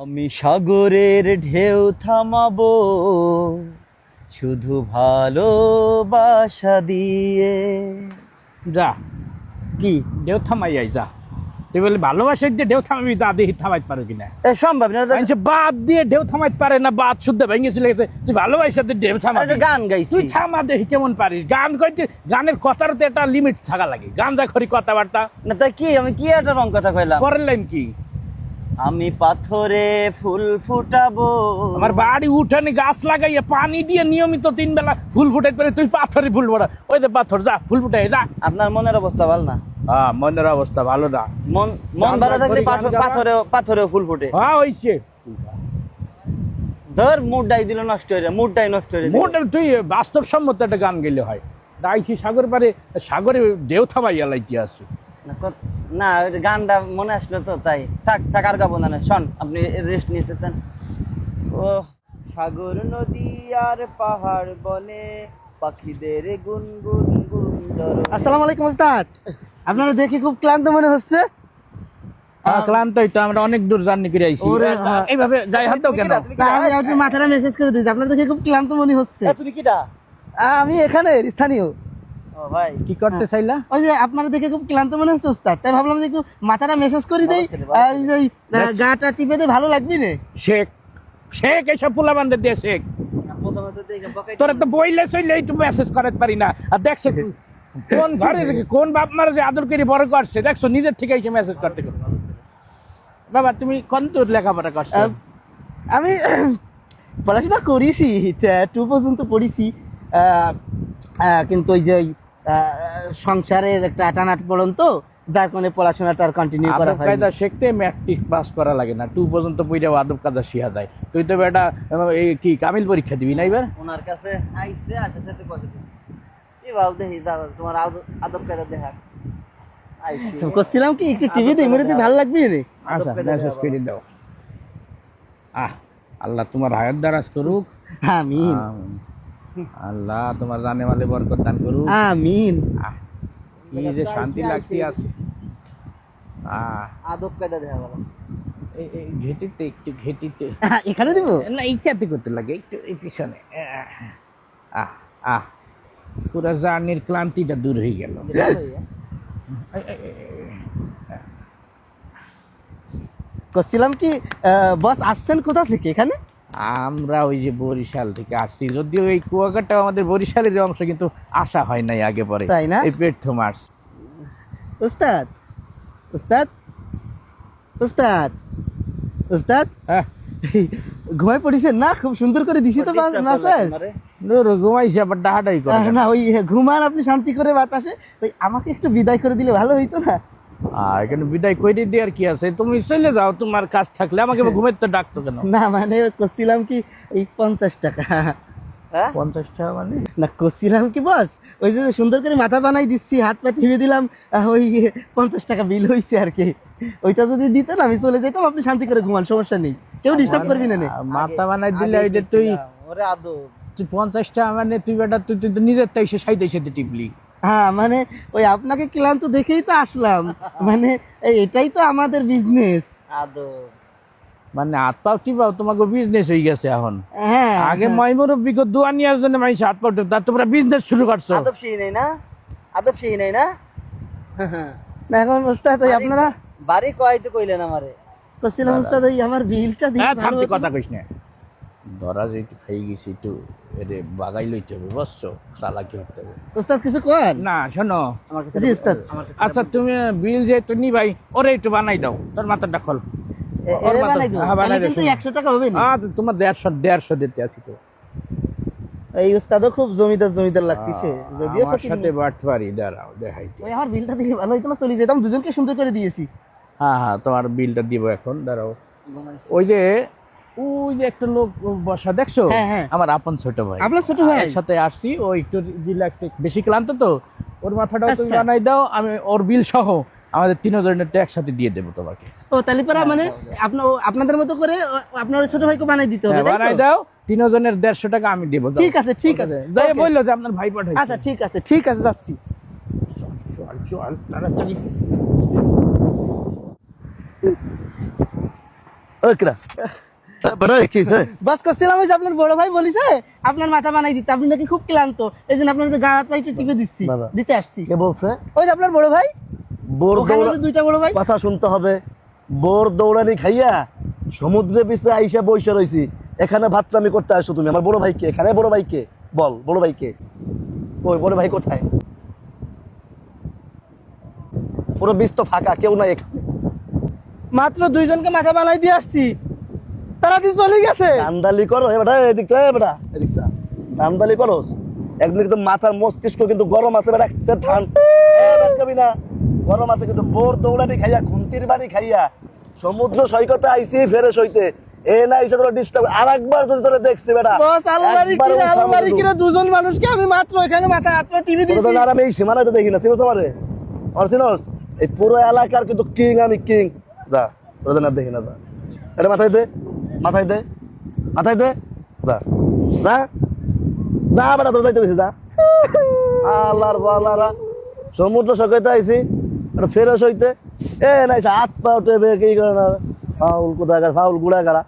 আমি সাগরের ঢেউ থামাবো শুধু ভালোবাসা দিয়ে। যা কি ঢেউ থামাই আই যা। তুই বলে ভালোবাসার যে ঢেউ থামাবি তা দেখি থামাইতে পারো কিনা। সম্ভব না তো। মানুষ বাদ দিয়ে ঢেউ থামাইতে পারে না, বাদ শুদ্ধ ভেঙে চলে গেছে। তুই ভালোবাসার ঢেউ থামাবি, একটা গান গাইছি। তুই থামা দেখি কেমন পারিস। গান কইতে গানের কথার তো একটা লিমিট থাকা লাগে। গান যা করি কথাবার্তা না তাই কি আমি কি একটা রং কথা কইলাম। পরের লাইন কি? আমি পাথরে ফুল ফুটাবো। আমার বাড়ি উঠানে গাছ লাগাইয়া পানি দিয়ে নিয়মিত 3 বেলা ফুল ফুটাইতে পারে, তুই পাথরে ফুল ফোটা। ওই যে পাথর, যা ফুল ফুটাই যা। আপনার মনের অবস্থা ভালো না। হ্যাঁ, মনের অবস্থা ভালো না। মন ভালো থাকলে পাথরেও ফুল ফুটে। হ্যাঁ হইছে। ধর মুডটাই দিল নষ্ট হয়ে যায়, মুডটাই নষ্ট হয়ে যায়। মোট তুই বাস্তবসম্মত একটা গান গেলে হয়। দাইছি সাগর পারে, সাগরে ঢেউ থামাইয়া লাইতে আছে। না ওই গানটা মনে আসলো তো তাই। থাক আর গাবো না। শোন, আপনি রেস্ট নিতেছেন। ও সাগর নদী আর পাহাড় বনে পাখিদের গুনগুন গুঞ্জন। আসসালামু আলাইকুম ওস্তাদ, আপনারা দেখে খুব ক্লান্ত মনে হচ্ছে। ক্লান্তই তো, আমরা অনেক দূর জার্নি করে আইছি। এইভাবে যাই হাত দাও কেন? আমি আপনার মাথাটা মেসেজ করে দিয়েছি, আপনারা দেখে খুব ক্লান্ত মনে হচ্ছে। তুমি কিটা? আমি এখানে স্থানীয়। ও ভাই, কি করতে চাইলা? ওই যে আপনারা দেখে খুব ক্লান্ত মনে হচ্ছে ওস্তাদ, তাই ভাবলাম যে একটু মাথাটা মেসেজ করে দেই। ওই যে গাটা টিপে দিয়ে ভালো লাগবে না। শেখ শেখ এইসব পোলা বান্ধব দিয়ে শেখ। প্রথমে তো দেখে বকাই। তোরা তো বইলে চইলে একটু মেসেজ করাতে পারি না। আর দেখছো কোন ঘরে কোন বাপ মারা যে আদর করে বড় করছে, দেখছো নিজের থেকে এসে মেসেজ করতে। বাবা তুমি কোন তোর লেখাপড়া করছো? আমি পড়াশোনা করেছি, 2 পর্যন্ত পড়েছি। কিন্তু ওই যে সংসারের একটা টানাট পড়ন তো, যার কারণে পড়াশোনাটা আর কন্টিনিউ করা আদব হয়। কায়দা শিখতে ম্যাট্রিক পাস করা লাগে না, 2 পর্যন্ত পড়াও আদব কায়দা শিখা যায়। তুই তো বেটা এই কি কামিল পরীক্ষা দিবি না এবার? ওনার কাছে আইছে, আসার সাথে কথা এই বাবু দেখি যাও তোমার আদব কায়দা দেখা। করছিলাম কি একটু টিভি দিয়ে মেরে ভালো লাগবে রে। আচ্ছা মেসেজ করে দাও। আল্লাহ তোমার হায়াত দারাজ করুক। আমিন। আল্লাহ তোমার জানে মালে বরকত দান করুক। আমিন। কি যে শান্তি লাগতে আছে। আদব কায়দা দেখা বলো। এই ঘেটিতে একটু ঘেটিতে এখানে দিব না, এইটাতে করতে লাগে একটু এই পিছনে। পুরা জার্নির ক্লান্তিটা দূর হয়ে গেল। করছিলাম কি বস আসছেন কোথা থেকে এখানে? আমরা ওই যে বরিশাল থেকে আসছি, যদিও এই কুয়াকাটা আমাদের বরিশালের অংশ, কিন্তু আসা হয় নাই আগে পরে, তাই না? এই প্রথম আসছি। উস্তাদ উস্তাদ উস্তাদ উস্তাদ হ্যাঁ, ঘুমাই পড়েছেন না? খুব সুন্দর করে দিছি তো মেসেজ। ঘুমাইছি আবার ডাহাডাই করে। না ওই ঘুমান আপনি শান্তি করে বাতাসে। ওই আমাকে একটু বিদায় করে দিলে ভালো হইতো না? এখানে বিদায় করে দিয়ে আর কি আছে, তুমি চলে যাও তোমার কাজ থাকলে, আমাকে ঘুমের তো ডাকছো কেন? না মানে করছিলাম কি এই 50 টাকা। 50 টাকা মানে? না করছিলাম কি বস, ওই যে সুন্দর করে মাথা বানাই দিচ্ছি, হাত পা টিপে দিলাম, ওই 50 টাকা বিল হয়েছে আর কি। ওইটা যদি দিতেন আমি চলে যেতাম, আপনি শান্তি করে ঘুমান, সমস্যা নেই, কেউ ডিস্টার্ব করবি না। মাথা বানাই দিলে ওইটা তুই ওরে আদব 50 টাকা মানে তুই বেটা তুই তো নিজের তাই সে সাইতে সাইতে টিপলি। হ্যাঁ মানে ওই আপনাকে ক্লান্ত দেখেই তো আসলাম, মানে এটাই তো আমাদের বিজনেস। আদব মানে হাত পাও টিপাও তোমাকে বিজনেস হয়ে গেছে এখন। হ্যাঁ আগে ময়মুরব্বিকে দোয়া নিয়ে জন্য মানুষ হাত পাও টিপতো, আর তোমরা বিজনেস শুরু করছো। আদব সেই নাই না, আদব সেই নাই না। না এখন ওস্তাদ ওই আপনারা বাড়ি কয়তে কইলেন আমারে? করছিলাম ওস্তাদ ওই আমার বিলটা দিয়ে হ্যাঁ থামতে কথা কইস না। ধরা যে একটু খাই গেছি, একটু এরে বাগাই লইতে হবে, বুঝছো? চালাকি করতে হবে। ওস্তাদ কিছু কর না শোনো, আমার কাছে জি ওস্তাদ। আচ্ছা তুমি বিল যেহেতু নি ভাই, ওরে একটু বানাই দাও, তোর মাথাটা খোল। এরে বানাই দিও, হ্যাঁ, বানাই তাহলে কিন্তু দিও। 100 টাকা হবে না? তোমার 150 দিতে আছি তো। এই ওস্তাদও খুব জমিদার লাগতেছে, যদিও আমার সাথে বাটপারি, দাঁড়াও দেখাই। ওই আমার বিলটা দিয়ে ভালো হইতো না, চলে যেতাম, দুজনকে সুন্দর করে দিয়েছি। হ্যাঁ তোমার বিলটা দিব এখন, দাঁড়াও। ওই যে একটা লোক বসা দেখছো, হ্যাঁ, হ্যাঁ। আমার আপন ছোট ভাই। আপনার ছোট ভাই? একসাথে আসছি, ও একটু রিল্যাক্স, বেশি ক্লান্ত তো, ওর মাথাটাও তুমি আচ্ছা। বানাই দাও, আমি ওর বিল সহ আমাদের 3 জনের একসাথে দিয়ে দেবো তোমাকে। ও তাহলে পরে মানে আপনাদের মতো করে আপনার ওই ছোট ভাইকে বানাই দিতে হবে, হ্যাঁ, তাই তো? বানাই দাও, 3 জনের 150 টাকা আমি দেবো। যাও। ঠিক আছে ঠিক আছে, যাই Okay. বললো যে আপনার ভাই পাঠাই। আচ্ছা ঠিক আছে যাচ্ছি। চল তাড়াতাড়ি। ওই কিরা বেটা কি হইছে? বাস করছিলাম ওই যে আপনার বড় ভাই বলিছে আপনার মাথা বানাই দিতে, আপনি নাকি খুব ক্লান্ত, এই জন্য আপনার গা হাত পা একটু টিপে দিচ্ছি, দাদা। দিতে আসছি। কে বলছে? ওই যে আপনার বড় ভাই, বোর ওখানে দৌড়া যে দুইটা বড় ভাই। কথা শুনতে হবে। বোর দৌড়ানি খাইয়া সমুদ্রে পিছে আইসা বইসা রইছি, এখানে ভাতরামি করতে আসো তুমি? আমার বড় ভাইকে এখানে, বড় ভাইকে বল, বড় ভাইকে কই? বড় ভাই কোথায়? পুরো বিস্ত ফাঁকা, কেউ নাই এখানে। মাত্র দুইজনকে মাথা বানাই দিয়ে আসছি, তারা দিন চলে গেছে। দান্দালি করো এবারে, এদিকটা এবারে, এদিকটা দান্দালি করো। একদিন কিন্তু মাথার মস্তিষ্ক কিন্তু গরম আছে বেটা, কবি না গরম আছে কিন্তু। বোর দৌড়ানি খাইয়া, খুন্তির বাড়ি খাইয়া সমুদ্র সৈকতে আইসি ফেরে সইতে, এ না এসে তোরা ডিস্টার্ব। আর একবার যদি তোরা দেখছি বেটা, বস আলমারি কিরা দুজন মানুষকে আমি মাত্র এখানে মাথা হাত পা টিপে দিয়েছি। আর আমি এই সীমানায় তো দেখি না, চিনোস আমারে? আর চিনোস? এই পুরো এলাকার কিন্তু কিং আমি, কিং। যা তোদের না দেখি না, যা এটা মাথায় দে, মাথায় দে, মাথায় দে, যা যা যা বেটা, তোর যাইতে গেছি, যা। আল্লাহর বালারা সমুদ্র সৈকতে আইছি ফেরস হইতে, এ নাই হাত পা উঠে কি করে না, ফাউল কোথাকার, ফাউল গুড়া গাড়া।